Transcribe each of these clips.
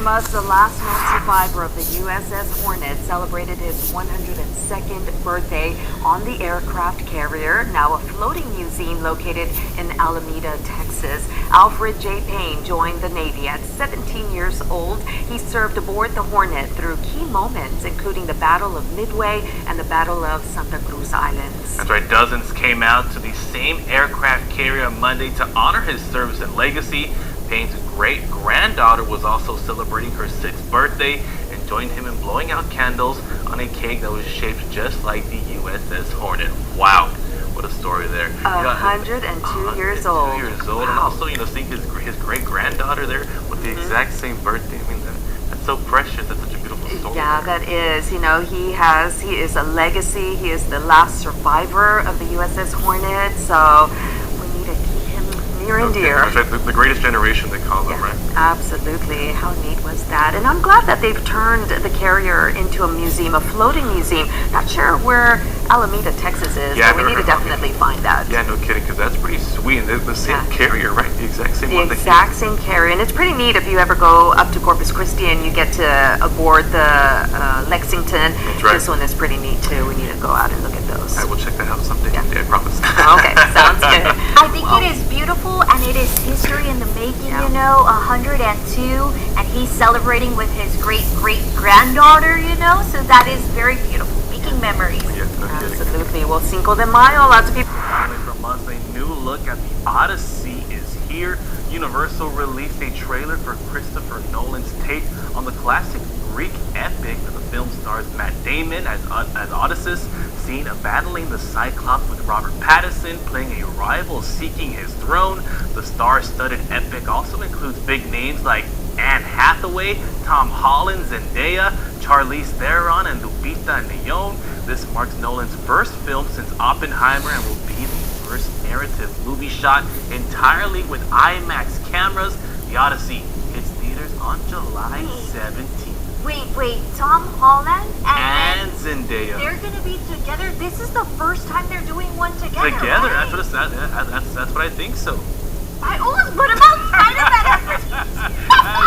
Musk, the last known survivor of the USS Hornet, celebrated his 102nd birthday on the aircraft carrier, now a floating museum located in Alameda, Texas. Alfred J. Payne joined the Navy at 17 years old. He served aboard the Hornet through key moments, including the Battle of Midway and the Battle of Santa Cruz Islands. That's right, dozens came out to the same aircraft carrier on Monday to honor his service and legacy. Payne's great-granddaughter was also celebrating her 6th birthday and joined him in blowing out candles on a cake that was shaped just like the USS Hornet. Wow, what a story there. 102 years old. 102 years old. Wow. And also, seeing his great-granddaughter there with the exact same birthday. I mean, that's so precious. That's such a beautiful story. Yeah, that is. He is a legacy. He is the last survivor of the USS Hornet. So we need to keep him near and dear. That's right, the greatest generation, they call them, right? Absolutely. How neat was that? And I'm glad that they've turned the carrier into a museum, a floating museum. Not sure where Alameda, Texas is, but we need to definitely find that. Yeah, no kidding, because that's pretty sweet. And the same carrier, right? The exact same one. The exact same carrier. And it's pretty neat if you ever go up to Corpus Christi and you get to aboard the Lexington. That's right. This one is pretty neat, too. We need to go out and look at those. I will check that out someday. Yeah, I promise. Okay, sounds good. I think it is beautiful, and it is history in the making, 102, and he's celebrating with his great-great-granddaughter, so that is very beautiful, making memories. Yeah, no Absolutely. Well, Cinco de Mayo, lots of people. Finally from us, a new look at the Odyssey is here. Universal released a trailer for Christopher Nolan's take on the classic Greek epic. The film stars Matt Damon as Odysseus, seen battling the Cyclops, with Robert Pattinson playing a rival seeking his throne. The star-studded epic also includes big names like Anne Hathaway, Tom Holland, Zendaya, Charlize Theron, and Lupita Nyong'o. This marks Nolan's first film since Oppenheimer and will be the first narrative movie shot entirely with IMAX cameras. The Odyssey hits theaters on July 17th. Wait, Tom Holland and Zendaya. They're gonna be together. This is the first time they're doing one together. Together, right? That's what I think so. I almost put him outside of that expertise.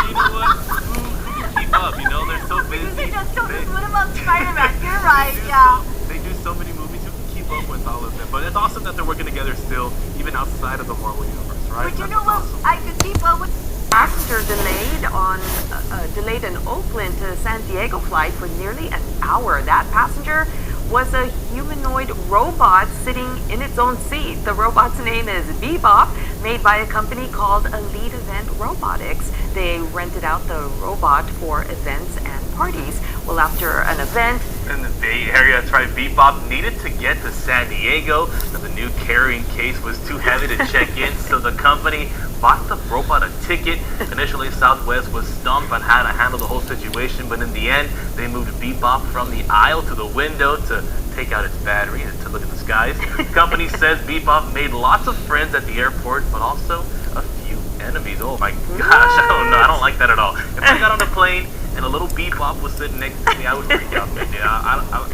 You know what? Who can keep up? They're so busy. They just don't put him on Spider-Man. You're right, yeah. They do so many movies. Who can keep up with all of them? But it's awesome that they're working together still, even outside of the Marvel universe, right? But you know what? Awesome. I could keep up with. Passenger delayed an Oakland to San Diego flight for nearly an hour. That passenger was a humanoid robot sitting in its own seat. The robot's name is Bebop, made by a company called Elite Event Robotics. They rented out the robot for events and parties. Well, after an event in the Bay Area, that's right, Bebop needed to get to San Diego. The new carrying case was too heavy to check in, so the company bought the robot a ticket. Initially, Southwest was stumped on how to handle the whole situation, but in the end, they moved Bebop from the aisle to the window to take out its battery and to look at the skies. The company says Bebop made lots of friends at the airport, but also a few enemies. Oh my gosh, I don't know. I don't like that at all. If I got on a plane and a little Bebop was sitting next to me, I would freak out.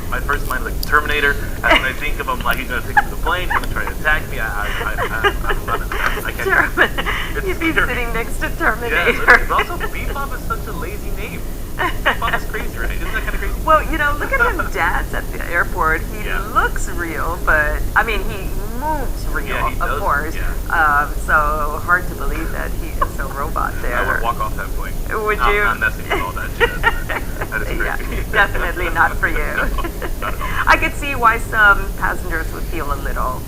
My first mind is like Terminator. And when I think of him, like he's going to take me to the plane, he's going to try to attack me, I'm running. I can't. You'd be sitting next to Terminator. Yeah, but also Bebop is such a lazy name. Bebop is crazy, right? Isn't that kind of crazy? Well, look at him dance at the airport. He looks real, but he moves real, of course. Yeah. So hard to believe that he is a robot there. I would walk off that plane. Would you? I'm not messing with all that shit. That is crazy. Yeah, definitely not for you. No, not at all. I could see why some passengers would feel a little,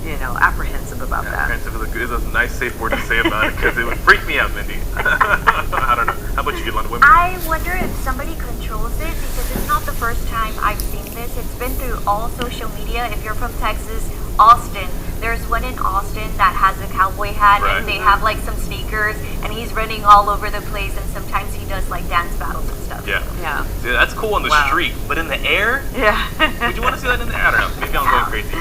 apprehensive about that. Apprehensive is a nice, safe word to say about it, because it would freak me out, Mindy. I don't know. How about you, Yolanda? I wonder if somebody controls it, because it's not the first time I've seen this. It's been through all social media. If you're from Texas, Austin, there's one in Austin that has a cowboy hat, and they have like some sneakers, and he's running all over the place, and sometimes he does like dance battles and stuff. Yeah. That's cool on the street, but in the air? Yeah. Would you want to see that in the air? I don't know. Maybe I'm going crazy.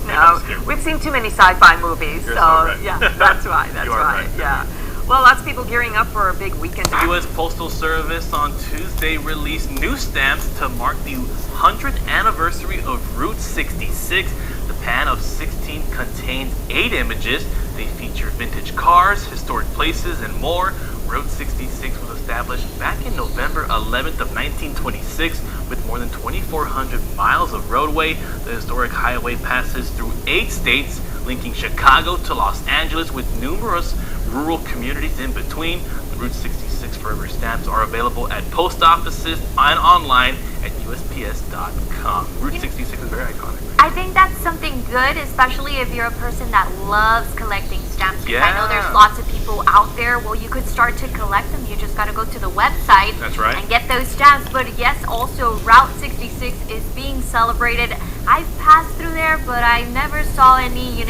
No, we've seen too many sci-fi movies, yeah, that's why. That's right. Yeah. Well, lots of people gearing up for a big weekend. The U.S. Postal Service on Tuesday released new stamps to mark the 100th anniversary of Route 66. The pan of 16 contains 8 images. They feature vintage cars, historic places, and more. Route 66 was established back in November 11th of 1926 with more than 2,400 miles of roadway. The historic highway passes through 8 states, linking Chicago to Los Angeles with numerous rural communities in between. The Route 66 forever stamps are available at post offices and online at USPS.com. Route 66 is very iconic. I think that's something good, especially if you're a person that loves collecting stamps. 'Cause I know there's lots of people out there. Well, you could start to collect them. You just got to go to the website That's right. and get those stamps. But yes, also Route 66 is being celebrated. I've passed through there, but I never saw any,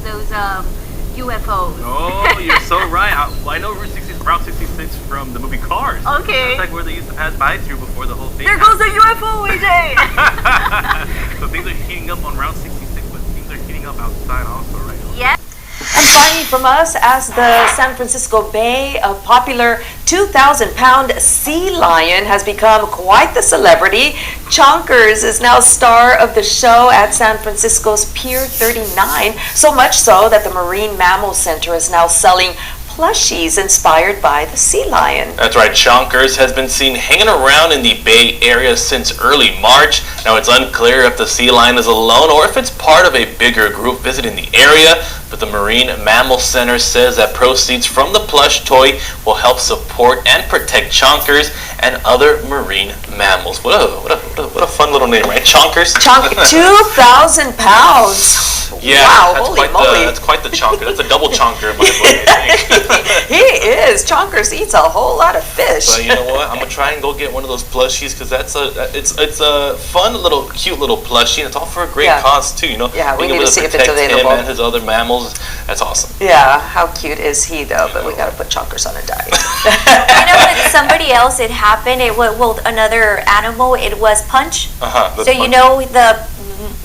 those UFOs. Oh, you're so right. I know Route 66 from the movie Cars. Okay. That's like where they used to pass by through before the whole thing. There goes the UFO, AJ! So things are heating up on Route 66, but things are heating up outside also, right? Yes. And finally from us, as the San Francisco Bay, a popular 2,000-pound sea lion has become quite the celebrity. Chonkers is now star of the show at San Francisco's Pier 39, so much so that the Marine Mammal Center is now selling plushies inspired by the sea lion. That's right, Chonkers has been seen hanging around in the Bay Area since early March. Now it's unclear if the sea lion is alone or if it's part of a bigger group visiting the area, but the Marine Mammal Center says that proceeds from the plush toy will help support and protect chonkers and other marine mammals. What a fun little name, right? Chonkers? 2,000 pounds. Yeah, wow, that's holy moly. that's quite the chonker. That's a double chonker in my book, I think. He is. Chonkers eats a whole lot of fish. But you know what? I'm gonna try and go get one of those plushies because it's a fun little, cute little plushie, and it's all for a great cause too. Yeah, we being need able to see if it's protect available. him and his other mammals. That's awesome. Yeah, how cute is he though? But we gotta put Chonkers on a diet. With somebody else, it happened. It was another animal. It was Punch. The So punch. the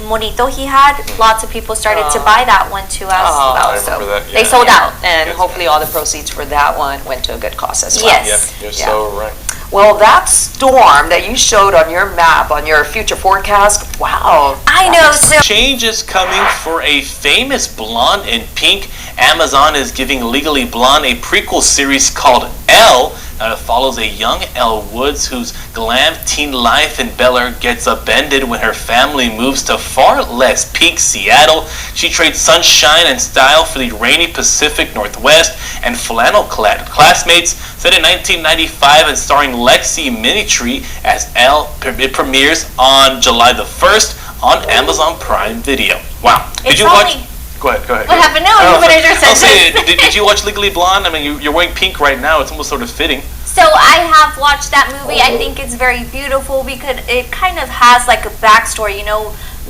monito he had. Lots of people started to buy that one too as Oh, well. I So remember that, they yeah. sold out. And Yes. hopefully all the proceeds for that one went to a good cause as well. Yes. Yeah, you're so right. Well, that storm that you showed on your map, on your future forecast, wow. I know. So Change is coming for a famous blonde in pink. Amazon is giving Legally Blonde a prequel series called Elle. It follows a young Elle Woods whose glam teen life in Bel Air gets upended when her family moves to far less peak Seattle. She trades sunshine and style for the rainy Pacific Northwest and flannel-clad classmates. Set in 1995 and starring Lexi Minitree as Elle, it premieres on July the 1st on Amazon Prime Video. Wow. It's only- Go ahead. What happened now? You finished your I'll say, sentence. did you watch Legally Blonde? I mean, you're wearing pink right now. It's almost sort of fitting. So I have watched that movie. I think it's very beautiful because it kind of has like a backstory.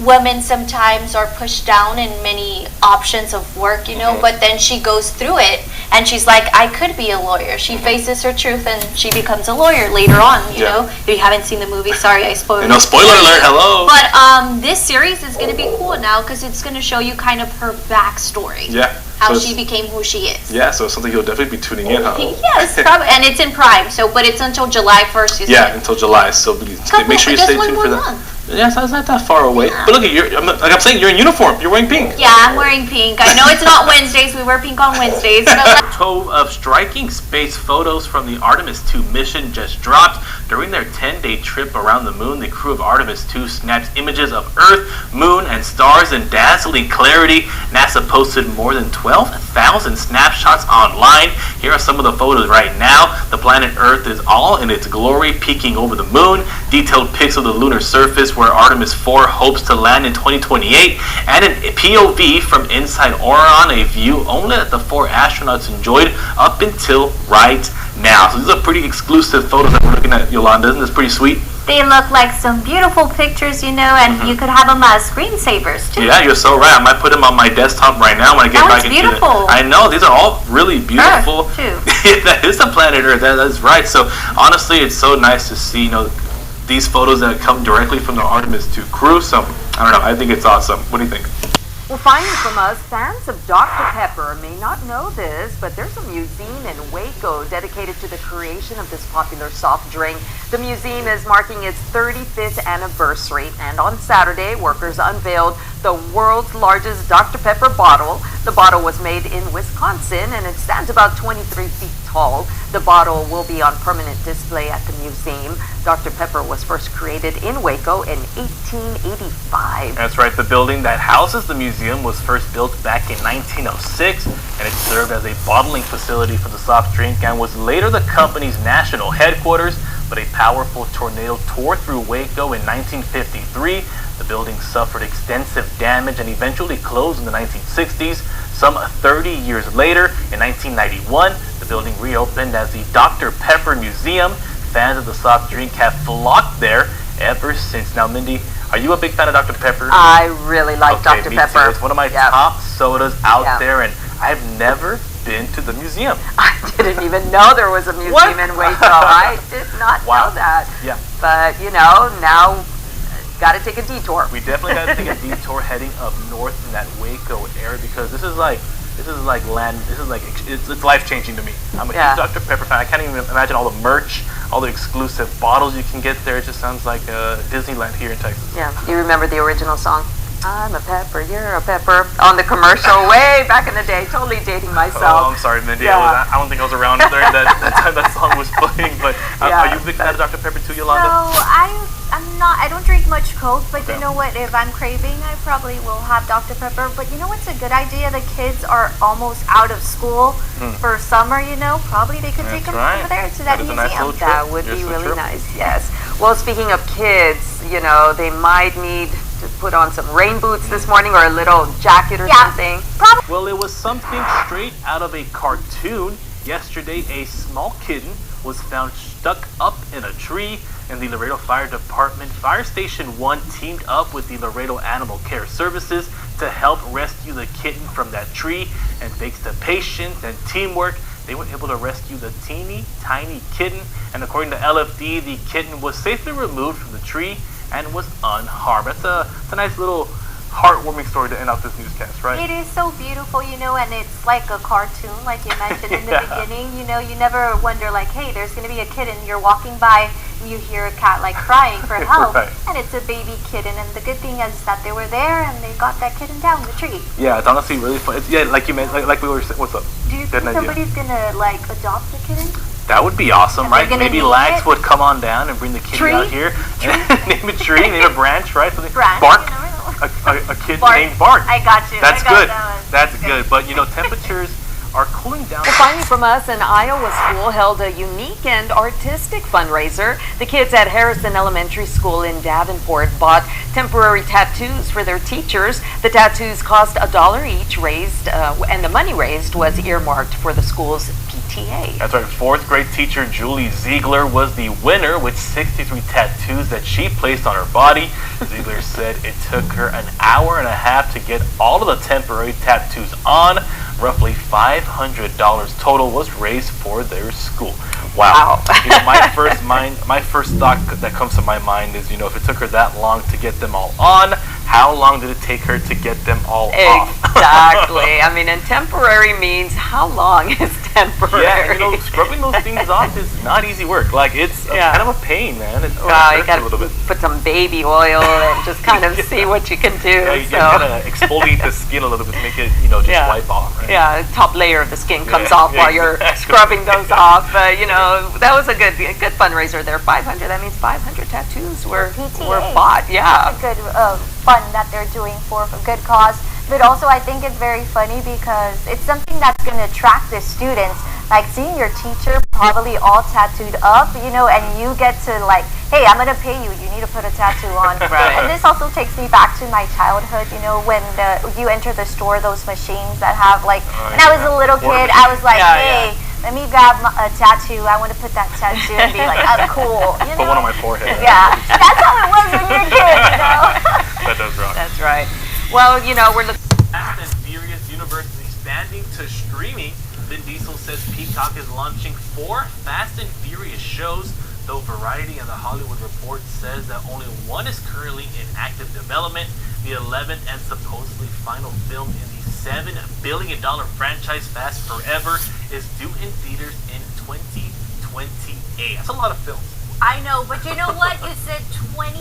Women sometimes are pushed down in many options of work, but then she goes through it and she's like, I could be a lawyer. She faces her truth and she becomes a lawyer later on, you know. If you haven't seen the movie, sorry, I spoiled it. No, spoiler alert, hello. But this series is going to be cool now because it's going to show you kind of her backstory. Yeah. How So she became who she is. Yeah, so it's something you'll definitely be tuning in, huh? Yes, probably. And it's in Prime, but it's until July 1st, you Yeah, said. until July. So make sure you Just stay one tuned more for that. month. Yeah, so it's not that far away. But look, like I'm saying, you're in uniform. You're wearing pink. Yeah, I'm wearing pink. I know it's not Wednesdays. We wear pink on Wednesdays. Trove of striking space photos from the Artemis 2 mission just dropped. During their 10-day trip around the moon, the crew of Artemis 2 snapped images of Earth, moon, and stars in dazzling clarity. NASA posted more than 12,000 snapshots online. Here are some of the photos right now. The planet Earth is all in its glory, peeking over the moon. Detailed pics of the lunar surface where Artemis 4 hopes to land in 2028. And an POV from inside Orion, a view only that the 4 astronauts enjoyed up until right now. So these are pretty exclusive photos that we're looking at, Yolanda. Isn't this pretty sweet? They look like some beautiful pictures, and you could have them as screensavers, too. Yeah, you're so right. I might put them on my desktop right now when I get back That's into beautiful. I know, these are all really beautiful. Earth, too. That is a planet Earth. That's right. So honestly, it's so nice to see, these photos that come directly from the Artemis 2 crew. So I don't know. I think it's awesome. What do you think? Well, finally from us, fans of Dr. Pepper may not know this, but there's a museum in Waco dedicated to the creation of this popular soft drink. The museum is marking its 35th anniversary, and on Saturday, workers unveiled the world's largest Dr. Pepper bottle. The bottle was made in Wisconsin, and it stands about 23 feet tall. The bottle will be on permanent display at the museum. Dr. Pepper was first created in Waco in 1885. That's right. The building that houses the museum was first built back in 1906, and it served as a bottling facility for the soft drink and was later the company's national headquarters. But a powerful tornado tore through Waco in 1953. The building suffered extensive damage and eventually closed in the 1960s. Some 30 years later, in 1991, the building reopened as the Dr. Pepper Museum. Fans of the soft drink have flocked there ever since. Now, Mindy, are you a big fan of Dr. Pepper? I really like Dr. Me Pepper. too. It's one of my top sodas out there, and I've never been to the museum. I didn't even know there was a museum in Waco. I did not know that. Yeah. But, now got to take a detour. We definitely got to take a detour heading up north in that Waco area, because this is like land. It's life changing to me. I'm a huge Dr. Pepper fan. I can't even imagine all the merch, all the exclusive bottles you can get there. It just sounds like Disneyland here in Texas. Yeah. Do you remember the original song? I'm a pepper, you're a pepper. On the commercial way back in the day. Totally dating myself. Oh, I'm sorry, Mindy. I don't think I was around during that time that song was playing. But are you a big fan of Dr. Pepper too, Yolanda? No, I'm not. I don't drink much Coke, but you know what? If I'm craving, I probably will have Dr. Pepper. But you know what's a good idea? The kids are almost out of school for summer, Probably they could take them over there to that museum. That would be really nice, yes. Well, speaking of kids, they might need to put on some rain boots this morning or a little jacket or something. Well, it was something straight out of a cartoon. Yesterday, a small kitten was found stuck up in a tree, and the Laredo Fire Department Fire Station 1 teamed up with the Laredo Animal Care Services to help rescue the kitten from that tree. And thanks to patience and teamwork, they were able to rescue the teeny tiny kitten. And according to LFD, the kitten was safely removed from the tree and was unharmed. That's a nice little heartwarming story to end off this newscast, right? It is so beautiful, and it's like a cartoon, like you mentioned in the beginning. You never wonder, like, hey, there's going to be a kitten. You're walking by, and you hear a cat like crying for help, and it's a baby kitten. And the good thing is that they were there and they got that kitten down the tree. Yeah, it's honestly really fun. Like you meant, like we were saying. What's up? Do you think somebody's gonna adopt the kitten? That would be awesome, right? Maybe Lax would come on down and bring the kitty out here. Name a tree, name a branch, right? Bark. A kid named Bart. I got you. That's good. That's good. But temperatures are cooling down. Well, finally from us, an Iowa school held a unique and artistic fundraiser. The kids at Harrison Elementary School in Davenport bought temporary tattoos for their teachers. The tattoos cost $1 each, and the money raised was earmarked for the school's PTA. That's right. 4th grade teacher Julie Ziegler was the winner with 63 tattoos that she placed on her body. Ziegler said it took her an hour and a half to get all of the temporary tattoos on. Roughly $500 total was raised for their school. Wow. My first thought that comes to my mind is, if it took her that long to get them all on, how long did it take her to get them all off? Exactly. And temporary means how long is temporary? Yeah, scrubbing those things off is not easy work. It's kind of a pain, man. It's you got to put some baby oil and just kind of see what you can do. Yeah, you gotta exfoliate the skin a little bit to make it, just wipe off. Right? Yeah, the top layer of the skin comes off while you're scrubbing those off. That was a good fundraiser there. 500. That means 500 tattoos were bought. Yeah. It's a good fun that they're doing for a good cause. But also, I think it's very funny because it's something that's going to attract the students. Like seeing your teacher probably all tattooed up, and you get to hey, I'm going to pay you. You need to put a tattoo on. And this also takes me back to my childhood, when you enter the store, those machines that have when I was a little kid, I was like, hey, let me grab a tattoo. I want to put that tattoo and be like, I'm cool. Put one on my forehead. Yeah, that's how it was when you were a kid, That does rock. That's right. Well, we're looking. Fast and Furious universe is expanding to streaming. Vin Diesel says Peacock is launching 4 Fast and Furious shows, though Variety and The Hollywood Report says that only one is currently in active development. The 11th and supposedly final film in the $7 billion franchise Fast Forever is due in theaters in 2028. That's a lot of films. I know, but you know what? You said 28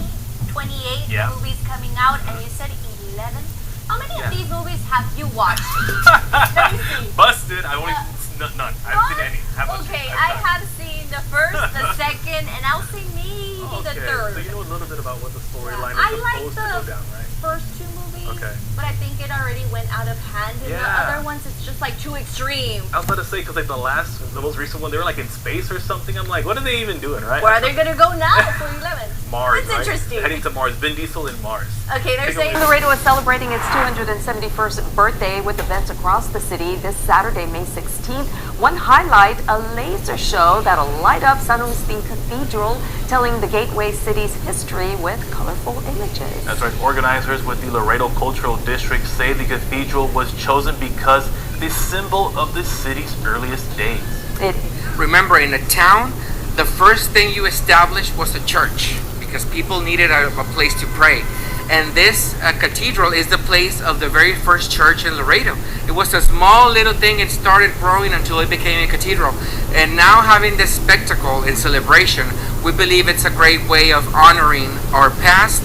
movies coming out, and you said 11. How many of these movies have you watched? Let me see. Busted. I only None. I haven't seen any. Okay, I have seen the first, the second, and I'll say maybe the third. So you know a little bit about what the storyline I is like supposed to go down, right? first two movies, Okay. but I think it already went out of hand. And the Yeah. other ones, it's just like too extreme. I was about to say, because like the most recent one, they were like in space or something. I'm like, what are they even doing, right? Where are they gonna go now for 11? Mars, That's right? interesting. Heading to Mars. Vin Diesel in Mars. Okay, they're saying Laredo is celebrating its 271st birthday with events across the city this Saturday, May 16th. One highlight, a laser show that'll light up San Agustin Cathedral, telling the gateway city's history with colorful images. That's right. Organizers with the Laredo Cultural District say the cathedral was chosen because the symbol of the city's earliest days. Remember, in a town, the first thing you established was a church because people needed a place to pray. And this cathedral is the place of the very first church in Laredo. It was a small little thing and started growing until it became a cathedral. And now having this spectacle and celebration, we believe it's a great way of honoring our past.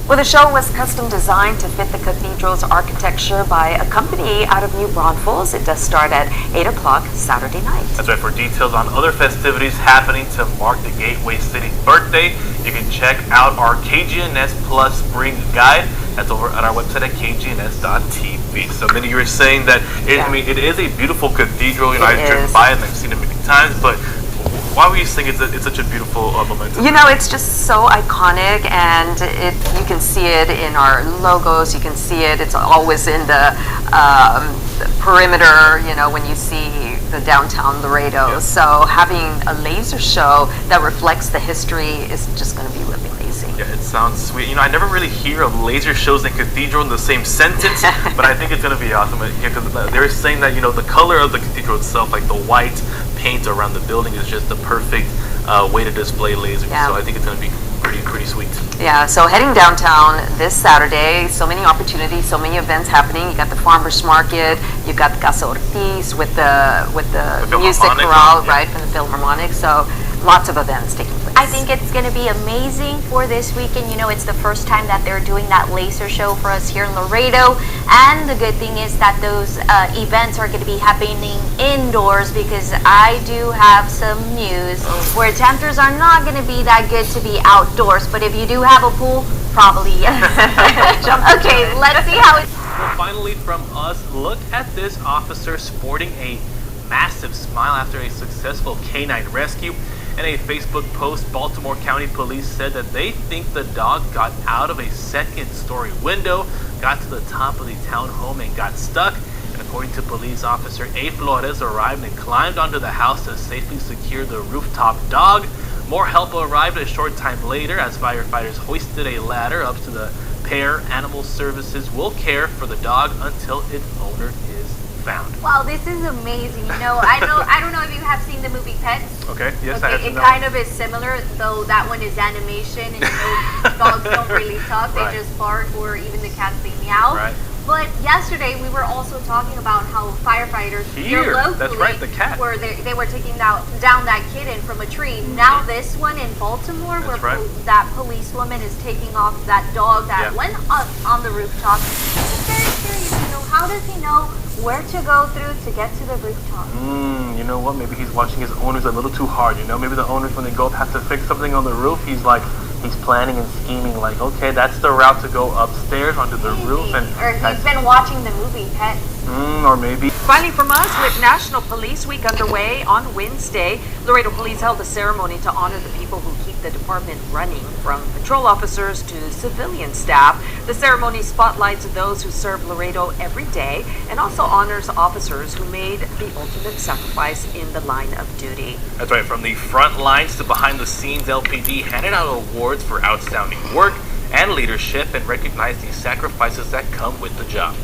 Well, the show was custom designed to fit the cathedral's architecture by a company out of New Braunfels. It does start at 8 o'clock Saturday night. That's right. For details on other festivities happening to mark the Gateway City's birthday, you can check out our KGNS Plus Spring Guide. That's over at our website at kgns.tv. So, Minnie, you were saying that it is a beautiful cathedral. You know, I've driven by it and I've seen it many times, but why were you saying it's such a beautiful momentum? You know, it's just so iconic, and you can see it in our logos. You can see it. It's always in the perimeter, you know, when you see the downtown Laredo. Yeah. So having a laser show that reflects the history is just going to be really amazing. Yeah, it sounds sweet. You know, I never really hear of laser shows and cathedral in the same sentence, but I think it's going to be awesome. Because they're saying that, you know, the color of the cathedral itself, like the white paint around the building, is just the perfect way to display lasers. Yeah. So I think it's going to be pretty sweet. Yeah, so heading downtown this Saturday, so many opportunities, so many events happening. You got the farmers market, you got the Casa Ortiz with the music Philharmonic, chorale, yeah. right, from the Philharmonic. So lots of events taking place. I think it's going to be amazing for this weekend. You know, it's the first time that they're doing that laser show for us here in Laredo. And the good thing is that those events are going to be happening indoors, because I do have some news where temperatures are not going to be that good to be outdoors. But if you do have a pool, probably yes. Okay, let's see how it's... Well, finally from us, look at this officer sporting a massive smile after a successful canine rescue. In a Facebook post, Baltimore County Police said that they think the dog got out of a second-story window, got to the top of the townhome, and got stuck. And according to police officer A. Flores, arrived and climbed onto the house to safely secure the rooftop dog. More help arrived a short time later as firefighters hoisted a ladder up to the pair. Animal Services will care for the dog until its owner is found. Wow, this is amazing. You know, I don't know if you have seen the movie Pets. Okay, yes, I have Okay, seen it that kind one. of is similar, though that one is animation, and you know, dogs don't really talk; Right. they just bark, or even the cats they meow. Right. But yesterday we were also talking about how firefighters Here, here locally, that's right, the cat. where they were taking down that kitten from a tree. Now this one in Baltimore, That's where right. that policewoman is taking off that dog that Yeah. went up on the rooftop. I'm very curious, you know, how does he know where to go through to get to the rooftop? You know what? Maybe he's watching his owners a little too hard. You know, maybe the owners, when they go up, have to fix something on the roof. He's planning and scheming. Like, okay, that's the route to go upstairs onto the roof, and Or he's been watching the movie Pets. or maybe. Finally from us, with National Police Week underway on Wednesday, Laredo Police held a ceremony to honor the people who keep the department running, from patrol officers to civilian staff. The ceremony spotlights those who serve Laredo every day and also honors officers who made the ultimate sacrifice in the line of duty. That's right. From the front lines to behind the scenes, LPD handed out awards for outstanding work and leadership and recognized the sacrifices that come with the job.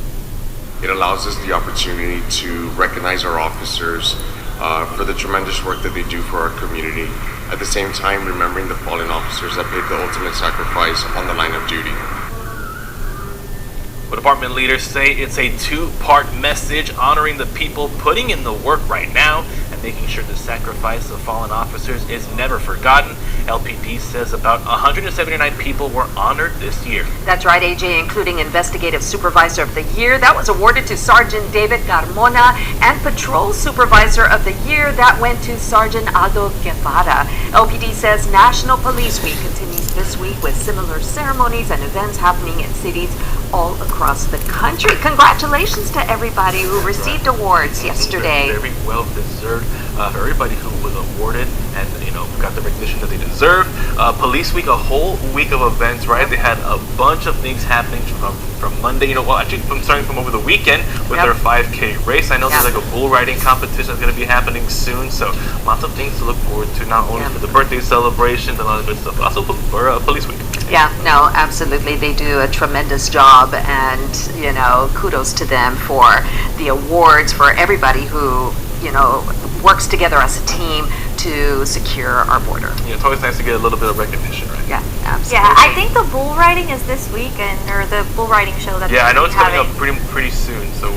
It allows us the opportunity to recognize our officers for the tremendous work that they do for our community. At the same time, remembering the fallen officers that paid the ultimate sacrifice on the line of duty. But department leaders say it's a two-part message honoring the people putting in the work right now and making sure the sacrifice of fallen officers is never forgotten. LPD says about 179 people were honored this year. That's right, AJ, including Investigative Supervisor of the Year. That was awarded to Sergeant David Carmona, and Patrol Supervisor of the Year. That went to Sergeant Aldo Guevara. LPD says National Police Week continues this week with similar ceremonies and events happening in cities all across the country. Congratulations to everybody who received awards yesterday. Very well deserved for everybody who was awarded and got the recognition that they deserve. Police Week, a whole week of events, right? They had a bunch of things happening from Monday. Actually, starting from over the weekend with their 5K race. I know there's like a bull riding competition that's going to be happening soon. So lots of things to look forward to, not only for the birthday celebrations and all that good stuff, but also for Police Week. Yeah, no, absolutely. They do a tremendous job, and kudos to them for the awards, for everybody who works together as a team to secure our border. Yeah, it's always nice to get a little bit of recognition, right? Yeah, absolutely. Yeah, I think the bull riding is this weekend, or the bull riding show that I know it's coming up having. pretty soon, so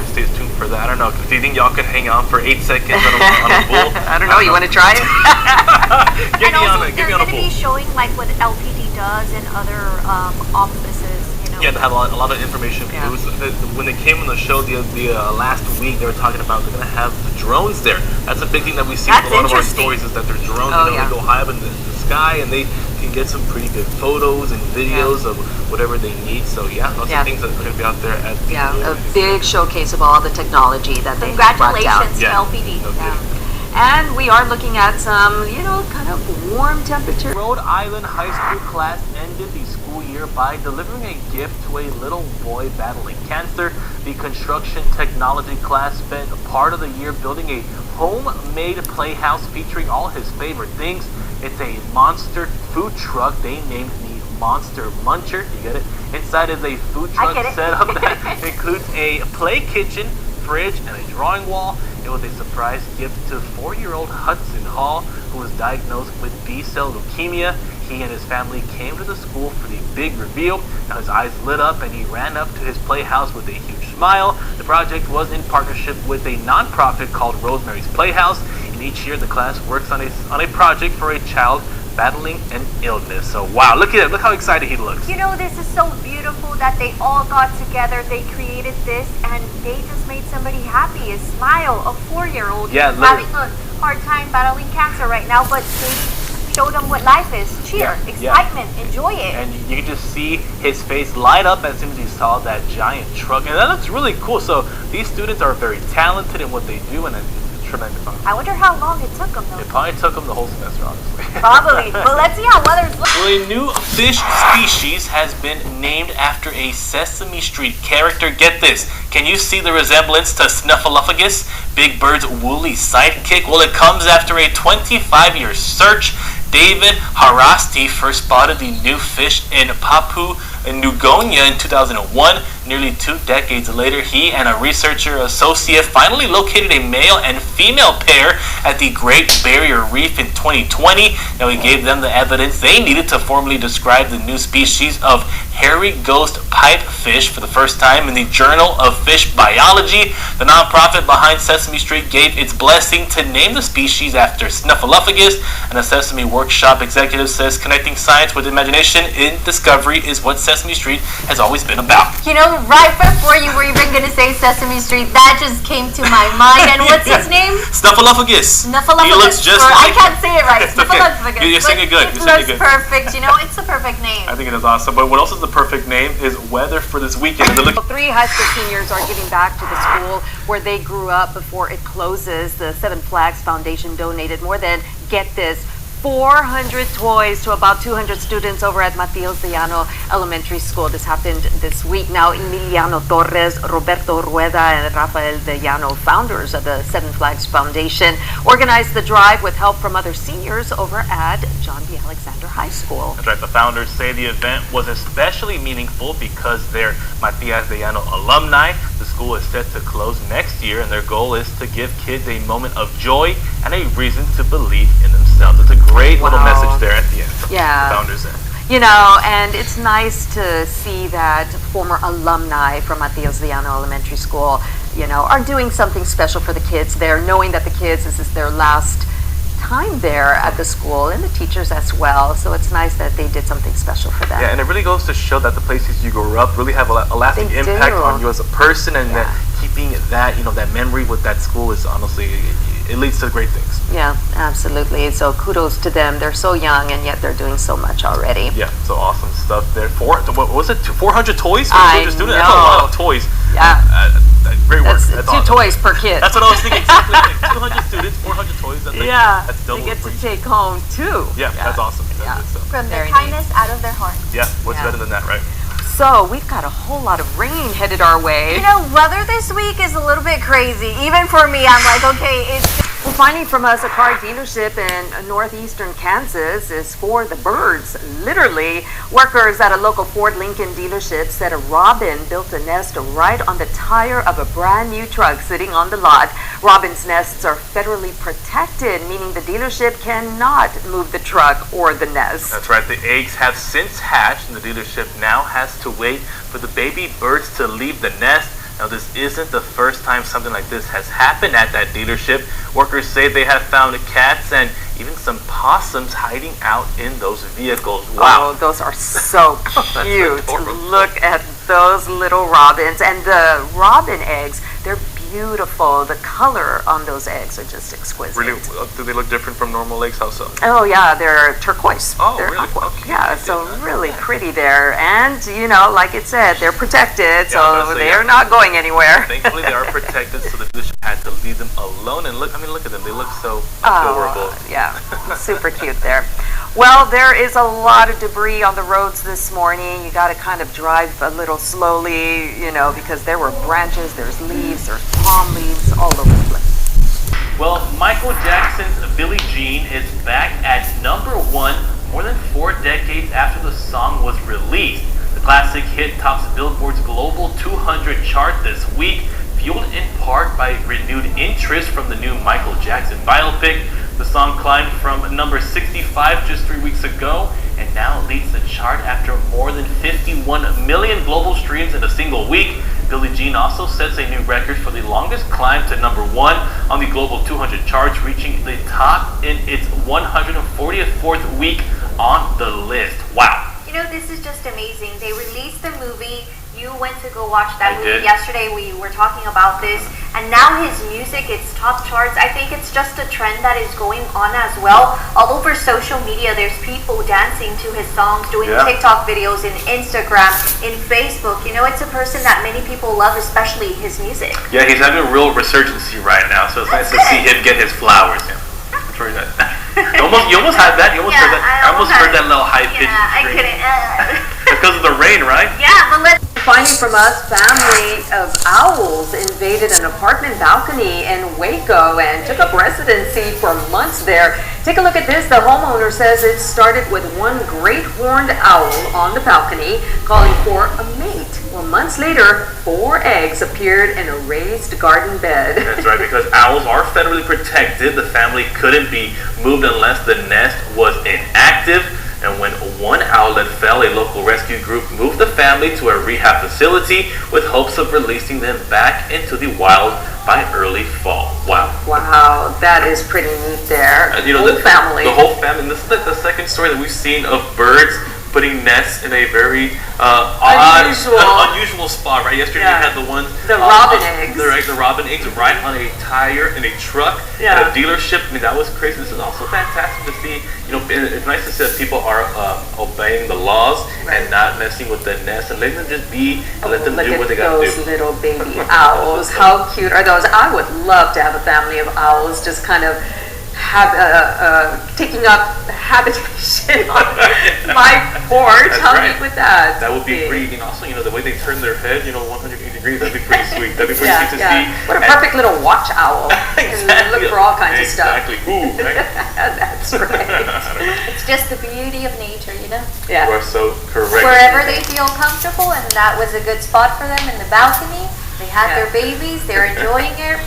stay tuned for that. I don't know. Do you think y'all can hang on for 8 seconds on a bull? I don't know. You want to try it? Get me on They're a going to bull. be showing like what LPD does and other offices. Yeah, they have a lot of information. Yeah. When they came on the show the last week, they were talking about they're going to have the drones there. That's a big thing that we see in a lot of our stories, is that their drones, they go high up in the sky, and they can get some pretty good photos and videos of whatever they need. So lots of things that are going to be out there at the a big showcase of all the technology that they brought down. Congratulations to LPD. And we are looking at some, kind of warm temperature. Rhode Island high school class ended the school year by delivering a gift to a little boy battling cancer. The construction technology class spent part of the year building a homemade playhouse featuring all his favorite things. It's a monster food truck they named the Monster Muncher. You get it? Inside is a food truck setup that includes a play kitchen, fridge, and a drawing wall. It was a surprise gift to 4-year-old Hudson Hall, who was diagnosed with B-cell leukemia. He and his family came to the school for the big reveal. Now his eyes lit up and he ran up to his playhouse with a huge smile. The project was in partnership with a nonprofit called Rosemary's Playhouse, and each year the class works on a project for a child battling an illness. So wow, look at it. Look how excited he looks. This is so beautiful that they all got together, they created this, and they just made somebody happy. A smile, a 4-year-old having a hard time battling cancer right now, but they showed them what life is. Cheer, excitement, enjoy it. And you can just see his face light up as soon as he saw that giant truck. And that looks really cool. So these students are very talented in what they do, and it's tremendous. I wonder how long it took them though. It probably took them the whole semester, honestly. Probably. But let's see how weather's looking. Well, a new fish species has been named after a Sesame Street character. Get this. Can you see the resemblance to Snuffleupagus, Big Bird's woolly sidekick? Well, it comes after a 25-year search. David Harasti first spotted the new fish in Papua New Guinea in 2001. Nearly 2 decades later, he and a researcher associate finally located a male and female pair at the Great Barrier Reef in 2020. Now, he gave them the evidence they needed to formally describe the new species of hairy ghost pipefish for the first time in the Journal of Fish Biology. The nonprofit behind Sesame Street gave its blessing to name the species after Snuffleupagus, and a Sesame Workshop executive says connecting science with imagination in discovery is what Sesame Street has always been about. Right before you were even going to say Sesame Street, that just came to my mind. And what's his name? Snuffleupagus. He looks just I can't say it right. Snuffleupagus. You're saying it good. It looks perfect. It's the perfect name. I think it is awesome. But what else is the perfect name is weather for this weekend. 3 high school seniors are giving back to the school where they grew up before it closes. The Seven Flags Foundation donated more than, get this, 400 toys to about 200 students over at Matias de Llano Elementary School. This happened this week. Now, Emiliano Torres, Roberto Rueda, and Rafael de Llano, founders of the Seven Flags Foundation, organized the drive with help from other seniors over at John B. Alexander High School. That's right. The founders say the event was especially meaningful because they're Matias de Llano alumni. The school is set to close next year, and their goal is to give kids a moment of joy and a reason to believe in themselves. It's a great little message there at the end from the founders end. And it's nice to see that former alumni from Matias de Llano Elementary School, are doing something special for the kids there, knowing that the kids, this is their last time there at the school, and the teachers as well. So it's nice that they did something special for them. Yeah, and it really goes to show that the places you grew up really have a lasting They impact do. on you as a person, and Yeah. that keeping that that memory with that school is honestly, it leads to great things. Yeah, absolutely. So kudos to them. They're so young, and yet they're doing so much already. Yeah, so awesome stuff there. What was it? 400 toys for I a student? That's a know. lot of toys. Yeah. Great work. That's That's two awesome. toys per kid. That's what I was thinking. Exactly. Like 200 students, 400 toys. That's that's double. they get to for each. take home too. Yeah, that's awesome. That's Yeah. good stuff. From their Very kindness out of their heart. Yeah, what's Yeah. better than that, right? So we've got a whole lot of rain headed our way. You know, weather this week is a little bit crazy. Even for me, I'm like, okay, it's Well, finding from us a car dealership in northeastern Kansas is for the birds. Literally, workers at a local Ford Lincoln dealership said a robin built a nest right on the tire of a brand new truck sitting on the lot. Robins' nests are federally protected, meaning the dealership cannot move the truck or the nest. That's right. The eggs have since hatched, and the dealership now has to wait for the baby birds to leave the nest. Now, this isn't the first time something like this has happened at that dealership. Workers say they have found cats and even some possums hiding out in those vehicles. Wow. Oh, those are so cute. adorable. Look at those little robins. And the robin eggs, they're beautiful. The color on those eggs are just exquisite. Really, do they look different from normal eggs? How so? Oh yeah, they're turquoise. Oh, they're really? aqua. Okay. Yeah, I so did not know really that. pretty there. And like it said, they're protected, I was so gonna say, they yeah. are not going anywhere. Thankfully, they are protected, so the dealership had to leave them alone. And look at them. They look so adorable. Yeah, super cute there. Well, there is a lot of debris on the roads this morning. You got to kind of drive a little slowly, because there were branches, there's leaves, there's palm leaves all over the place. Well, Michael Jackson's Billie Jean is back at #1 more than 4 decades after the song was released. The classic hit tops Billboard's Global 200 chart this week, fueled in part by renewed interest from the new Michael Jackson biopic. The song climbed from number 65 just 3 weeks ago and now leads the chart after more than 51 million global streams in a single week. Billie Jean also sets a new record for the longest climb to #1 on the Global 200 charts, reaching the top in its 144th week on the list. Wow. You know, this is just amazing. They released the movie. You went to go watch that I movie did. yesterday. We were talking about this. And now his music, it's top charts. I think it's just a trend that is going on as well. All over social media, there's people dancing to his songs, doing Yeah. TikTok videos in Instagram, in Facebook. It's a person that many people love, especially his music. Yeah, he's having a real resurgency right now, so it's nice to That's see it. him get his flowers. Yeah. That's very nice. You almost had that. You almost Yeah, heard that. I I almost almost heard had- that little high pitch. Yeah, I couldn't. Because of the rain, right? Yeah, but let's. Finding from us, family of owls invaded an apartment balcony in Waco and took up residency for months there. Take a look at this. The homeowner says it started with one great horned owl on the balcony calling for a mate. Well, months later, 4 eggs appeared in a raised garden bed. That's right, because owls are federally protected. The family couldn't be moved unless the nest was inactive. And when one owlet fell, a local rescue group moved the family to a rehab facility with hopes of releasing them back into the wild by early fall. Wow. Wow, that is pretty neat there. Whole family. The whole family. And this is like the second story that we've seen of birds putting nests in a very unusual spot, right? Yesterday Yeah. we had the one robin eggs. The robin eggs right on a tire in a truck Yeah. at a dealership. I mean, that was crazy. This is also fantastic to see. It's nice to see that people are obeying the laws and not messing with the nest and letting them just be and let them Look do at what they gotta those do. little baby owls. How cute are those? I would love to have a family of owls just kind of taking up habitation on my porch. That's How right. neat would that That would be be? pretty, and also, the way they turn their head, 180 degrees, that'd be pretty sweet. That'd be pretty Yeah, sweet to yeah. see. What a And- perfect little watch owl. And look for all kinds of stuff. Exactly. Ooh, right? That's right. It's just the beauty of nature, You Yeah. are so correct. Wherever they feel comfortable, and that was a good spot for them in the balcony. They had Yeah. their babies, they're enjoying it,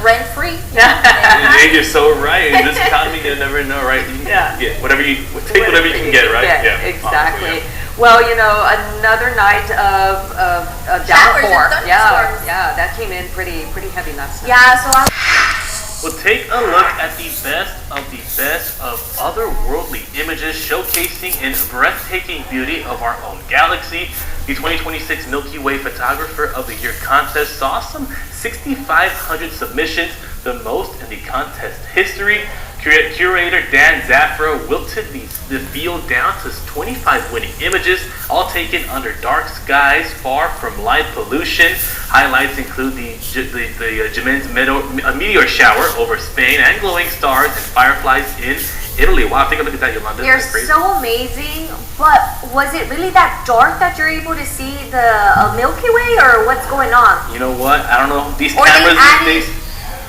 rent free. Yeah, you're so right. In this economy, you never know, right? You can Yeah. get whatever you can get, right? Yeah, Yeah, exactly. honestly, yeah. Well, another night of Showers and downpour. thunderstorms. Yeah, that came in pretty heavy last night. Yeah, so We'll take a look at the best of otherworldly images showcasing in breathtaking beauty of our own galaxy. The 2026 Milky Way Photographer of the Year contest saw some 6,500 submissions, the most in the contest history. Curator Dan Zaffro wilted the field down to 25 winning images, all taken under dark skies, far from light pollution. Highlights include the Gemens meteor shower over Spain and glowing stars and fireflies in Italy. Wow, take a look at that, Yolanda. you're That's crazy. so amazing. But was it really that dark that you're able to see the Milky Way, or what's going on? You know what? I don't know. These Or they cameras added- these days.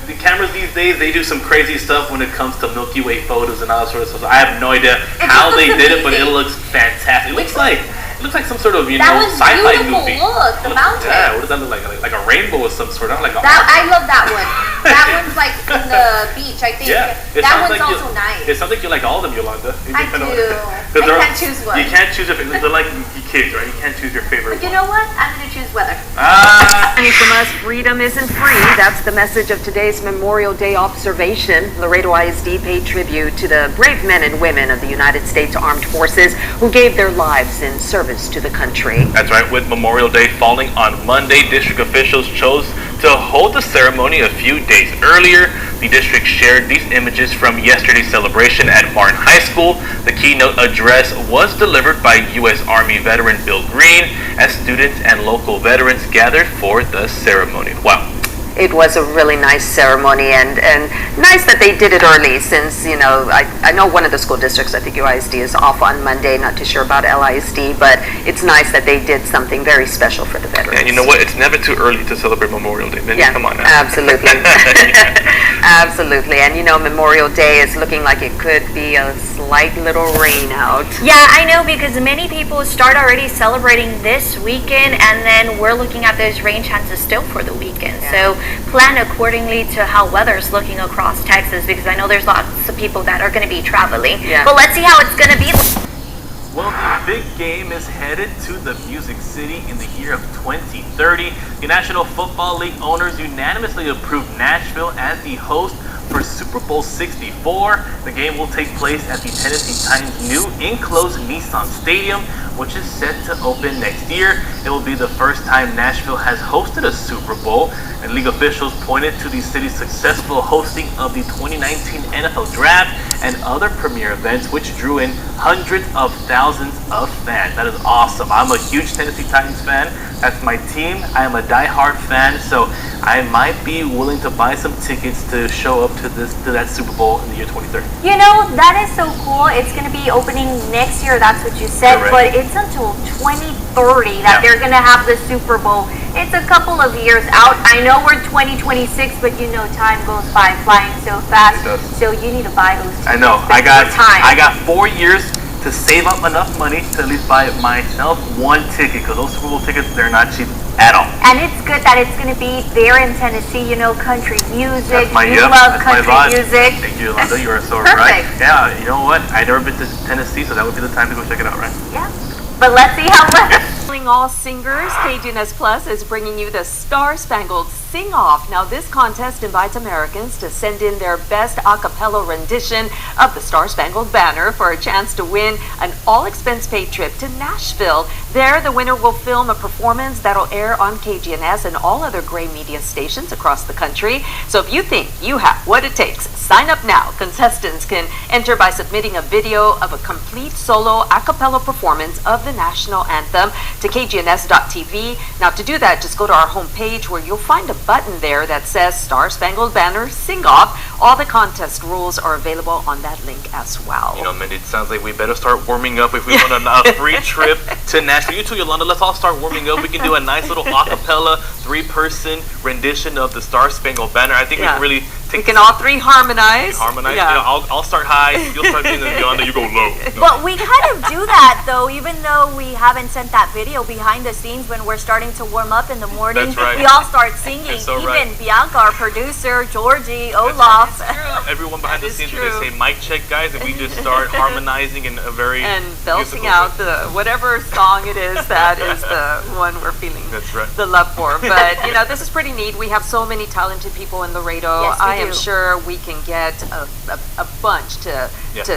The cameras these days, they do some crazy stuff when it comes to Milky Way photos and all that sort of stuff. I have no idea how just they looks did it, but it amazing. looks fantastic. It looks like some sort of That one's sci-fi beautiful. movie. Look, the mountain. Yeah, what does that look like? Like a rainbow of some sort. Not like a That I love that one. That one's like in the beach, I think. Yeah, it That sounds one's like also nice. It sounds like you like all of them, Yolanda. I do. I can't choose one. You can't choose a favorite. They're like kids, right? You can't choose your favorite. But you know what? I'm gonna choose weather. And from us, freedom isn't free. That's the message of today's Memorial Day observation. Laredo ISD paid tribute to the brave men and women of the United States Armed Forces who gave their lives in service to the country. That's right. With Memorial Day falling on Monday, district officials chose to hold the ceremony a few days earlier. The district shared these images from yesterday's celebration at Martin High School. The keynote address was delivered by U.S. Army veteran Bill Green as students and local veterans gathered for the ceremony. Wow. It was a really nice ceremony and nice that they did it early since, I know one of the school districts, I think UISD is off on Monday, not too sure about LISD, but it's nice that they did something very special for the veterans. And you know what? It's never too early to celebrate Memorial Day. Mindy, Yeah, come on now. absolutely. Absolutely. And Memorial Day is looking like it could be a slight little rain out. Yeah, I know, because many people start already celebrating this weekend, and then we're looking at those rain chances still for the weekend. Yeah. So plan accordingly to how weather's looking across Texas, because I know there's lots of people that are going to be traveling. Yeah. But let's see how it's going to be. Well, the big game is headed to the Music City in the year of 2030. The National Football League owners unanimously approved Nashville as the host for Super Bowl 64. The game will take place at the Tennessee Titans' new enclosed Nissan Stadium, which is set to open next year. It will be the first time Nashville has hosted a Super Bowl, and league officials pointed to the city's successful hosting of the 2019 NFL Draft and other premier events, which drew in hundreds of thousands of fans. That is awesome. I'm a huge Tennessee Titans fan. That's my team. I am a diehard fan, so I might be willing to buy some tickets to show up to that Super Bowl in the year 2030. You know, that is so cool. It's going to be opening next year, that's what you said, Correct. but it's until 2030 that they're going to have the Super Bowl. It's a couple of years out. I know we're 2026, but time goes by flying so fast. It does. So you need to buy those tickets. I know. I got time. 4 years to save up enough money to at least buy myself one ticket, because those Super Bowl tickets, they're not cheap at all. And it's good that it's going to be there in Tennessee, country music. That's my You yep, love that's my country vibe. music. Thank you, Yolanda. You are so Perfect. right. Yeah, you know what? I've never been to Tennessee, so that would be the time to go check it out, right? Yeah. But let's see how Calling all singers, KGNS Plus is bringing you the Star Spangled Sing-Off. Now, this contest invites Americans to send in their best a cappella rendition of the Star Spangled Banner for a chance to win an all-expense-paid trip to Nashville. There, the winner will film a performance that'll air on KGNS and all other gray media stations across the country. So if you think you have what it takes, sign up now. Contestants can enter by submitting a video of a complete solo a cappella performance of the national anthem to KGNS.TV. Now, to do that, just go to our homepage where you'll find a button there that says Star Spangled Banner Sing Off. All the contest rules are available on that link as well. Mindy, it sounds like we better start warming up if we want a free trip to Nashville. You too, Yolanda, let's all start warming up. We can do a nice little a cappella 3-person rendition of the Star Spangled Banner. I think we can really We can all three harmonize. Harmonize. Yeah. I'll start high. You'll start singing, and Yolanda, you go low. But we kind of do that though, even though we haven't sent that video behind the scenes when we're starting to warm up in the morning. That's right. We all start singing. It's so Even right. Bianca, our producer, Georgie, Olaf. Everyone behind the is scenes, true. they say mic check, guys, and we just start harmonizing in a very And belting musical out way. the whatever song it is that is the one we're feeling That's right. the love for. But this is pretty neat. We have so many talented people in Laredo. Yes, we I am do. sure we can get a bunch to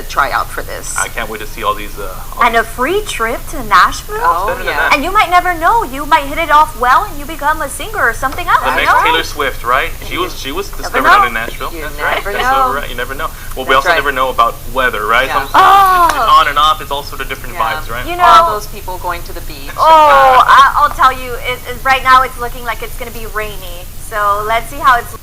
try out for this. I can't wait to see all these. And a free trip to Nashville. Oh Better than yeah. that. And you might never know. You might hit it off well and you become a singer or something else. The I next know. Taylor Swift, right? She was discovered know. out in Nashville. You That's never right. know. So, right. You never know. Well, we That's also right. never know about weather, right? Yeah. Sometimes it's on and off. It's all sort of different Yeah. vibes, right? You All know, those people going to the beach. oh, I'll tell you, right now it's looking like it's going to be rainy. So let's see how it's.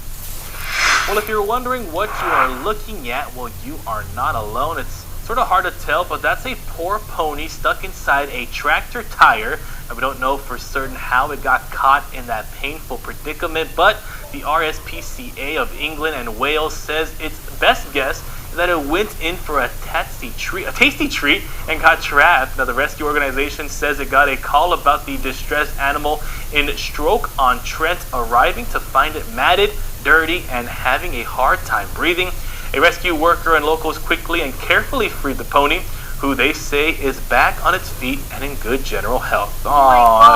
Well, if you're wondering what you are looking at, well, you are not alone. It's sort of hard to tell, but that's a poor pony stuck inside a tractor tire. And we don't know for certain how it got caught in that painful predicament, but the RSPCA of England and Wales says its best guess is that it went in for a tasty treat and got trapped. Now, the rescue organization says it got a call about the distressed animal in Stoke-on-Trent arriving to find it matted, dirty, and having a hard time breathing. A rescue worker and locals quickly and carefully freed the pony, who they say is back on its feet and in good general health. Oh, it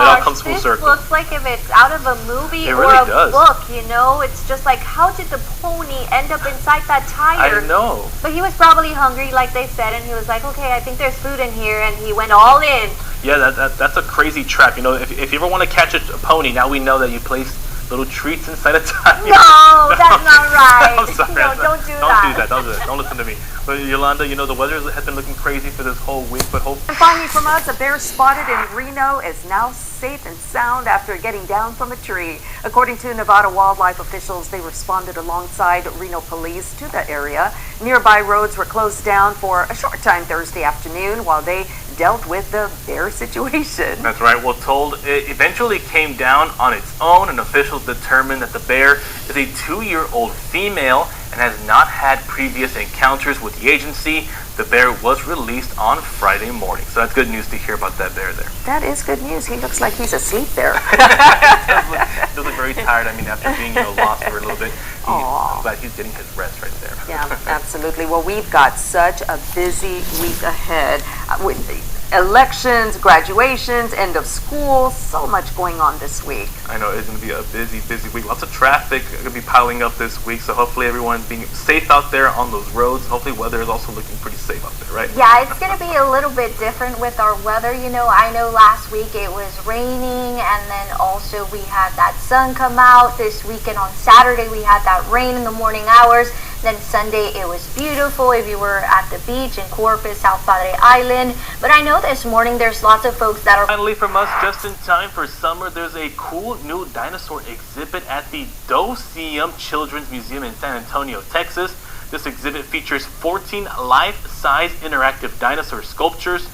all comes full this circle. looks like if it's out of a movie It or really a does. book, It's just like, how did the pony end up inside that tire? I know. But he was probably hungry, like they said, and he was like, okay, I think there's food in here, and he went all in. Yeah, that's a crazy trap. If you ever want to catch a pony, now we know that you place little treats inside a tire. No, that's not right. I'm sorry. No, don't do that. Don't do that. Don't listen to me. But Yolanda, the weather has been looking crazy for this whole week, but hope. And finally from us, a bear spotted in Reno is now safe and sound after getting down from a tree. According to Nevada wildlife officials, they responded alongside Reno police to the area. Nearby roads were closed down for a short time Thursday afternoon while they dealt with the bear situation. That's right. Well, told it eventually came down on its own, and officials determined that the bear is a 2-year-old female and has not had previous encounters with the agency. The bear was released on Friday morning. So that's good news to hear about that bear there. That is good news. He looks like he's asleep there. He does look very tired. After being lost for a little bit. I'm glad he's getting his rest right there. Yeah, absolutely. Well, we've got such a busy week ahead with the elections, graduations, end of school, so much going on this week. I know it's going to be a busy week. Lots of traffic going to be piling up this week, so hopefully everyone's being safe out there on those roads. Hopefully weather is also looking pretty safe out there, right? Yeah, it's going to be a little bit different with our weather. I know last week it was raining, and then also we had that sun come out. This weekend on Saturday we had that rain in the morning hours. Then Sunday it was beautiful if you were at the beach in Corpus, South Padre Island. But I know this morning there's lots of folks that are... Finally from us, just in time for summer, there's a cool new dinosaur exhibit at the Doseum Children's Museum in San Antonio, Texas. This exhibit features 14 life-size interactive dinosaur sculptures.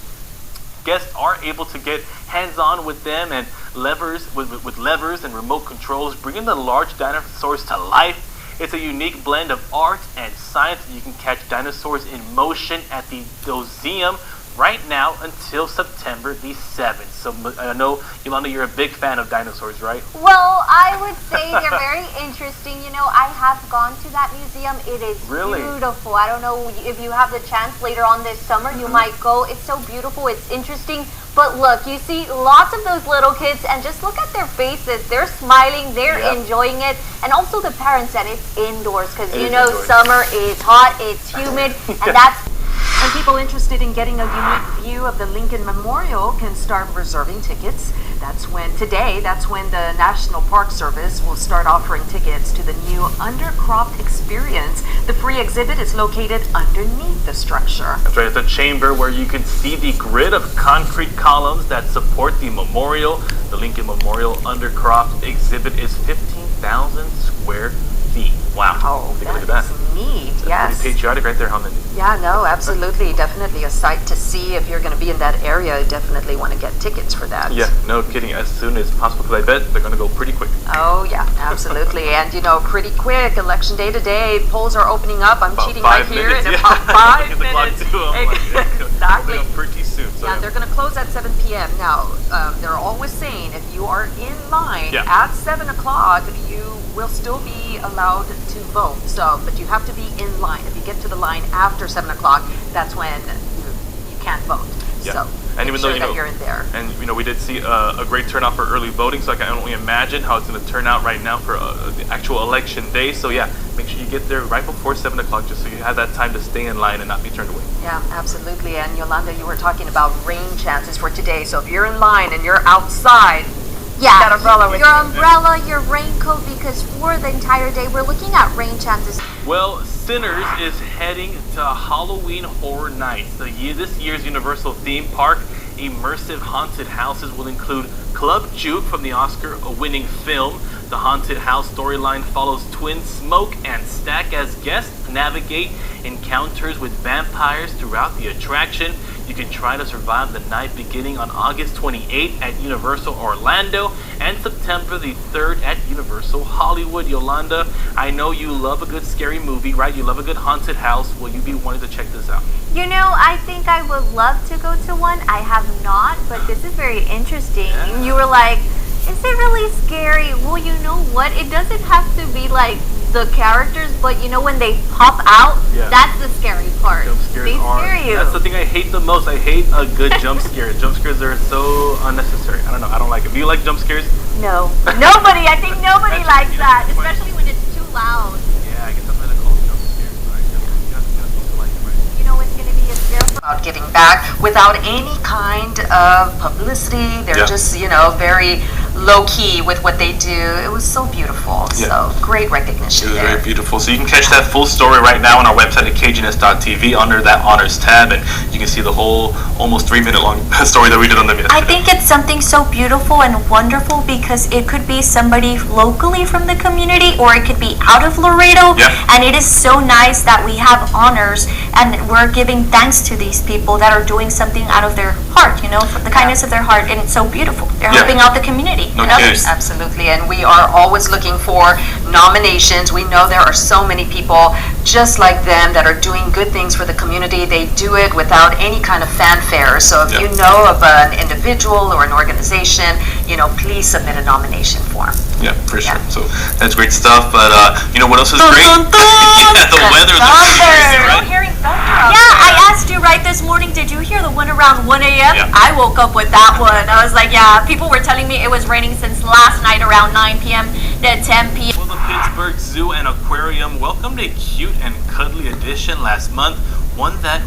Guests are able to get hands-on with them and levers with levers and remote controls, bringing the large dinosaurs to life. It's a unique blend of art and science. You can catch dinosaurs in motion at the Doseum right now until September the 7th. So I know, Yolanda, you're a big fan of dinosaurs, right? Well, I would say they're very interesting. I have gone to that museum. It is Really? beautiful. I don't know if you have the chance later on this summer, you might go. It's so beautiful. It's interesting. But look, you see lots of those little kids, and just look at their faces. They're smiling. They're Yep. enjoying it. And also the parents that it's indoors, because It is know indoors. summer is hot, it's humid, and that's... And people interested in getting a unique view of the Lincoln Memorial can start reserving tickets. That's when the National Park Service will start offering tickets to the new Undercroft Experience. The free exhibit is located underneath the structure. That's right, it's a chamber where you can see the grid of concrete columns that support the memorial. The Lincoln Memorial Undercroft exhibit is 15,000 square feet. Wow. Oh, Take a look at that. is neat. That's Yes. pretty patriotic right there, huh, Mindy? Yeah, no, absolutely. Definitely a sight to see. see if you're going to be in that area, you definitely want to get tickets for that. Yeah, no kidding. As soon as possible, because I bet they're going to go pretty quick. Oh, yeah, absolutely. And, pretty quick, election day today, polls are opening up. I'm About cheating right 5 here minutes, in yeah. about 5 The clock minutes. too, I'm like, Exactly. Up pretty soon. So Yeah, they're going to close at 7 p.m. Now, they're always saying if you are in line at 7 o'clock, you will still be allowed to vote. So, but you have to be in line. If you get to the line after 7 o'clock, that's when you can't vote. Yeah. So, and make even sure though, that you're in there. And we did see a great turnout for early voting, so I can only imagine how it's going to turn out right now for the actual election day. So yeah, make sure you get there right before 7 o'clock, just so you have that time to stay in line and not be turned away. Yeah, absolutely. And Yolanda, you were talking about rain chances for today. So if you're in line and you're outside, Yeah, that umbrella with your you. umbrella, your raincoat, because for the entire day we're looking at rain chances. Well, Sinners is heading to Halloween Horror Nights. This year's Universal theme park immersive haunted houses will include Club Juke from the Oscar-winning film. The haunted house storyline follows twins Smoke and Stack as guests navigate encounters with vampires throughout the attraction. You can try to survive the night beginning on August 28th at Universal Orlando and September the 3rd at Universal Hollywood. Yolanda, I know you love a good scary movie, right? You love a good haunted house. Will you be wanting to check this out? I think I would love to go to one. I have not, but this is very interesting. Yeah. You were like, is it really scary? Well, you know what? It doesn't have to be like the characters, but when they pop out, that's the scary part. Jump scares They are. scare you. That's the thing I hate the most. I hate a good jump scare. Jump scares are so unnecessary. I don't know. I don't like it. Do you like jump scares? No. Nobody. I think nobody likes that, especially when it's too loud. Yeah, I guess that's why they're called jump scares. But you gotta like it, right? It's going to be a scare for About giving back without any kind of publicity. They're just, very low key with what they do. It was so beautiful. Yeah. So great recognition It was there. very beautiful. So you can catch that full story right now on our website at KGNS.tv under that honors tab, and you can see the whole almost 3-minute long story that we did on them yesterday. I think it's something so beautiful and wonderful because it could be somebody locally from the community or it could be out of Laredo. Yeah. And it is so nice that we have honors and we're giving thanks to these people that are doing something out of their heart, from the kindness of their heart. And it's so beautiful. They're helping out the community No and others. kidding. Absolutely, and we are always looking for nominations. We know there are so many people just like them that are doing good things for the community. They do it without any kind of fanfare. So if you know of an individual or an organization, please submit a nomination form. Yeah, for sure. So that's great stuff. But what else is great? Yeah, the weather's crazy, right? Hearing thunder. Yeah, I asked you right this morning, did you hear the one around 1 a.m.? Yeah. I woke up with that one. I was like, yeah, people were telling me it was raining since last night around 9 p.m. to 10 p.m. Well, the Pittsburgh Zoo and Aquarium welcomed a cute and cuddly addition last month, one that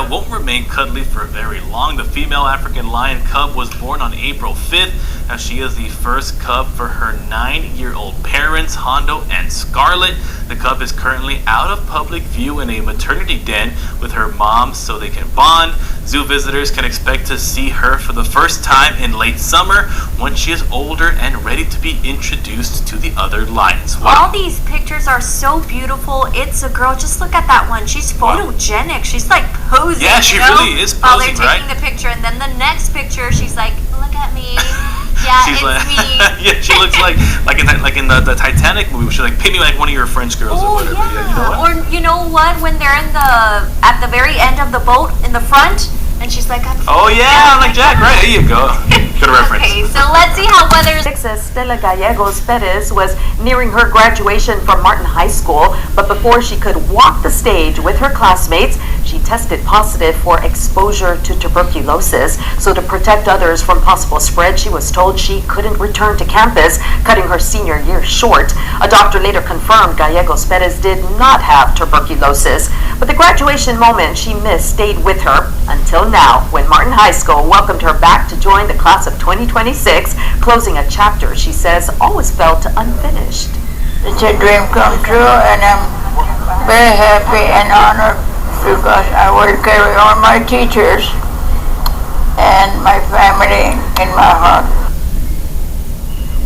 won't remain cuddly for very long. The female African lion cub was born on April 5th. Now she is the first cub for her 9-year-old parents, Hondo and Scarlett. The cub is currently out of public view in a maternity den with her mom so they can bond. Zoo visitors can expect to see her for the first time in late summer once she is older and ready to be introduced to the other lions. All these pictures are so beautiful. It's a girl. Just look at that one. She's photogenic. She's like posing. Yeah, she really is While they're posing, taking right? the picture, and then the next picture, she's like, "Look at me." Yeah, She's it's like, me. yeah, she looks like in the Titanic movie. She's like, pay me like one of your French girls or whatever. Yeah, you know what? Or you know what? When they're at the very end of the boat in the front, and she's like, Oh yeah, like Jack, right? There you go. Good reference. Okay, so let's see how weather's. Stella Gallegos Perez was nearing her graduation from Martin High School, but before she could walk the stage with her classmates, she tested positive for exposure to tuberculosis. So to protect others from possible spread, she was told she couldn't return to campus, cutting her senior year short. A doctor later confirmed Gallegos Perez did not have tuberculosis, but the graduation moment she missed stayed with her until now, when Martin High School welcomed her back to join the class of 2026, closing a chapter she says always felt unfinished. It's a dream come true, and I'm very happy and honored because I will carry on my teachers and my family in my heart.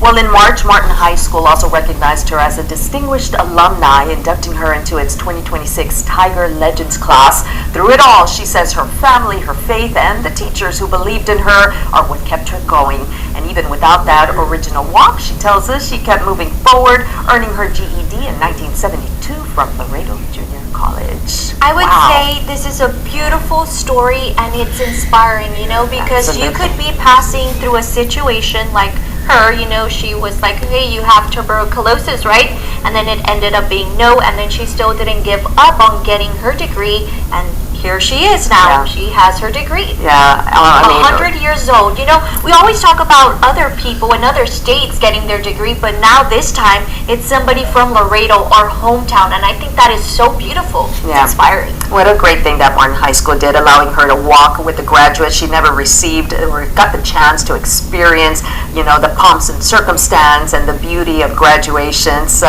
Well, in March, Martin High School also recognized her as a distinguished alumni, inducting her into its 2026 Tiger Legends class. Through it all, she says her family, her faith, and the teachers who believed in her are what kept her going. And even without that original walk, she tells us she kept moving forward, earning her GED in 1972 from Laredo Junior College. I would say this is a beautiful story and it's inspiring, because you could be passing through a situation like her, she was like, hey, you have tuberculosis, right? And then it ended up being no, and then she still didn't give up on getting her degree, and here she is now. Yeah. She has her degree. Yeah, 100 years old. We always talk about other people in other states getting their degree, but now this time it's somebody from Laredo, our hometown, and I think that is so beautiful. Yeah. It's inspiring. What a great thing that Martin High School did, allowing her to walk with the graduates. She never received or got the chance to experience, the pomps and circumstance and the beauty of graduation. So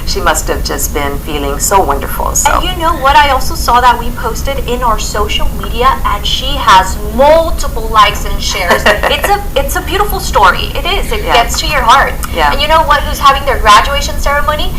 she must have just been feeling so wonderful. So. And you know what? I also saw that we posted in our social media, and she has multiple likes and shares. It's a beautiful story. It is. It gets to your heart. Yeah. And you know what? Who's having their graduation ceremony?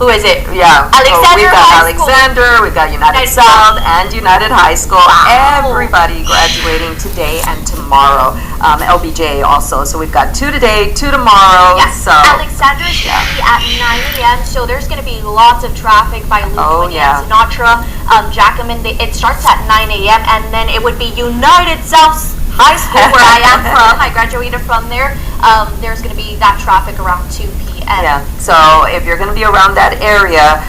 Who is it? Yeah. Alexander we've got High School. Alexander, we've got United United South and United High School. Wow. Everybody graduating today and tomorrow. LBJ also. So we've got 2 today, 2 tomorrow. Yes. So Alexander is going to be at 9 a.m. So there's going to be lots of traffic by Loop and Sinatra, Jackman. It starts at 9 a.m. and then it would be United South High School, where I am from. I graduated from there. There's going to be that traffic around 2 p.m. yeah, so if you're going to be around that area,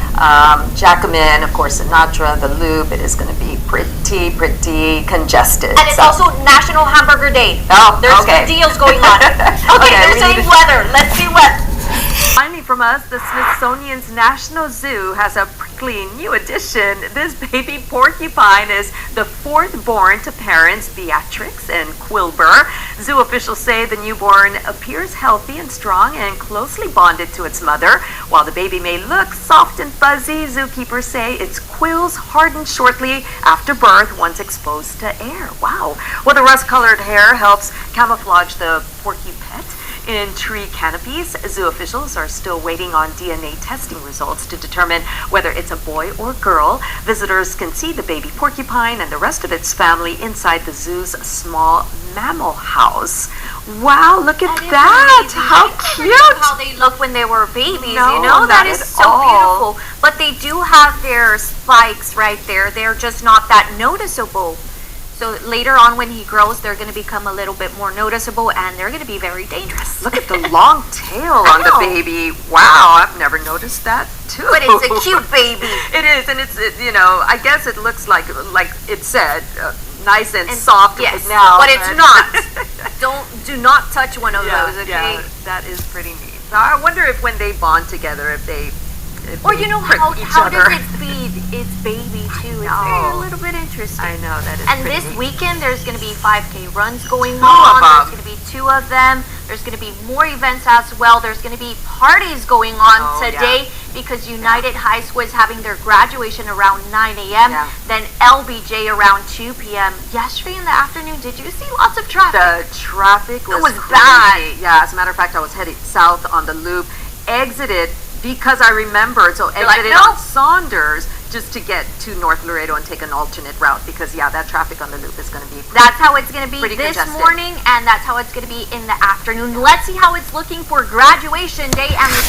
Jackman, of course, Sinatra, the Loop, it is going to be pretty congested. And it's also National Hamburger Day. Oh, There's okay. good deals going on. Okay, they're saying weather. Let's see weather. Finally from us, the Smithsonian's National Zoo has a prickly new addition. This baby porcupine is the 4th born to parents Beatrix and Quilber. Zoo officials say the newborn appears healthy and strong and closely bonded to its mother. While the baby may look soft and fuzzy, zookeepers say its quills harden shortly after birth once exposed to air. Wow. Well, the rust-colored hair helps camouflage the porky pet in tree canopies. Zoo officials are still waiting on DNA testing results to determine whether it's a boy or girl. Visitors can see the baby porcupine and the rest of its family inside the zoo's small mammal house. Wow, look at that! How cute! How they look when they were babies, No, that not is at so all. beautiful. But they do have their spikes right there. They're just not that noticeable. So later on when he grows, they're going to become a little bit more noticeable and they're going to be very dangerous. Look at the long tail on the baby. Wow, I've never noticed that too. But it's a cute baby. It is, and it's, I guess it looks like it said, nice and soft yes, now. but it's not. Do not touch one of those, okay? Yeah, that is pretty neat. I wonder if when they bond together, if they or how other. does it feed its baby too? It's a little bit interesting. I know, that is And pretty this neat. weekend there's going to be 5K runs going Two on. of them. There's going to be 2 of them. There's going to be more events as well. There's going to be parties going on today because United High School is having their graduation around 9 a.m. Yeah. Then LBJ around 2 p.m. Yesterday in the afternoon, did you see lots of traffic? The traffic was bad. Yeah, as a matter of fact, I was headed south on the Loop, exited because I remembered, so exited on Saunders just to get to North Laredo and take an alternate route because, that traffic on the Loop is going to be That's how it's going to be this congested. morning, and that's how it's going to be in the afternoon. Let's see how it's looking for graduation day and the